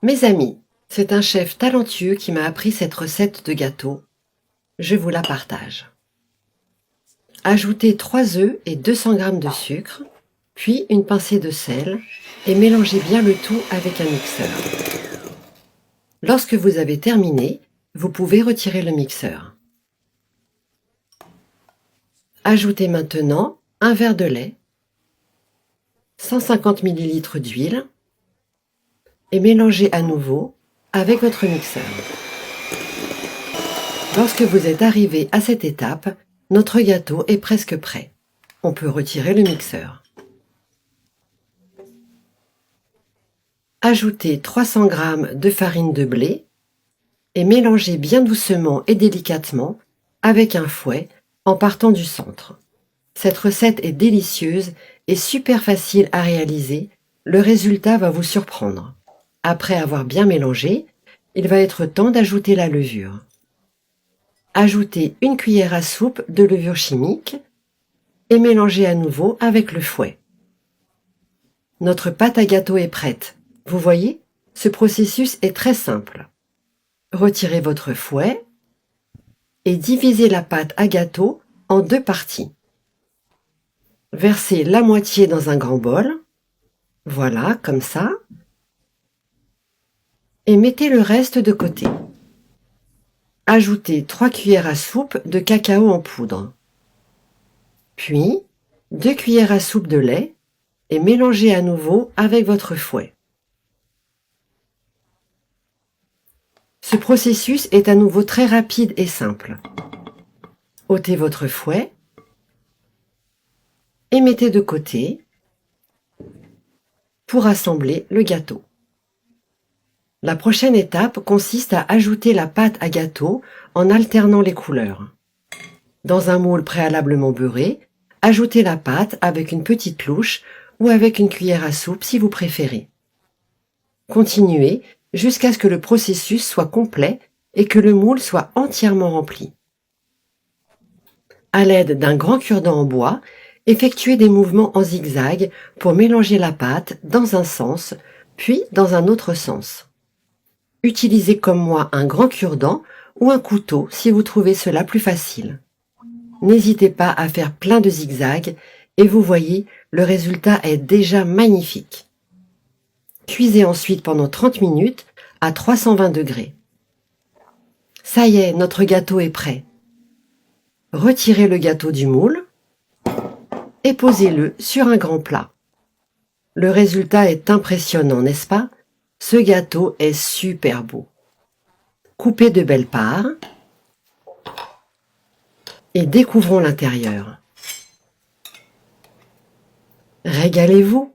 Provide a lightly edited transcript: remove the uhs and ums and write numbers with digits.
Mes amis, c'est un chef talentueux qui m'a appris cette recette de gâteau. Je vous la partage. Ajoutez 3 œufs et 200 g de sucre, puis une pincée de sel et mélangez bien le tout avec un mixeur. Lorsque vous avez terminé, vous pouvez retirer le mixeur. Ajoutez maintenant un verre de lait, 150 ml d'huile et mélangez à nouveau avec votre mixeur. Lorsque vous êtes arrivé à cette étape, notre gâteau est presque prêt. On peut retirer le mixeur. Ajoutez 300 g de farine de blé et mélangez bien doucement et délicatement avec un fouet en partant du centre. Cette recette est délicieuse et super facile à réaliser. Le résultat va vous surprendre. Après avoir bien mélangé, il va être temps d'ajouter la levure. Ajoutez une cuillère à soupe de levure chimique et mélangez à nouveau avec le fouet. Notre pâte à gâteau est prête. Vous voyez, ce processus est très simple. Retirez votre fouet et divisez la pâte à gâteau en 2 parties. Versez la moitié dans un grand bol, voilà, comme ça, et mettez le reste de côté. Ajoutez 3 cuillères à soupe de cacao en poudre, puis 2 cuillères à soupe de lait et mélangez à nouveau avec votre fouet. Ce processus est à nouveau très rapide et simple. Ôtez votre fouet et mettez de côté pour assembler le gâteau. La prochaine étape consiste à ajouter la pâte à gâteau en alternant les couleurs. Dans un moule préalablement beurré, ajoutez la pâte avec une petite louche ou avec une cuillère à soupe si vous préférez. Continuez jusqu'à ce que le processus soit complet et que le moule soit entièrement rempli. À l'aide d'un grand cure-dent en bois, effectuez des mouvements en zigzag pour mélanger la pâte dans un sens, puis dans un autre sens. Utilisez comme moi un grand cure-dent ou un couteau si vous trouvez cela plus facile. N'hésitez pas à faire plein de zigzags et vous voyez, le résultat est déjà magnifique. Cuisez ensuite pendant 30 minutes à 320 degrés. Ça y est, notre gâteau est prêt. Retirez le gâteau du moule et posez-le sur un grand plat. Le résultat est impressionnant, n'est-ce pas? Ce gâteau est super beau. Coupez de belles parts et découvrons l'intérieur. Régalez-vous!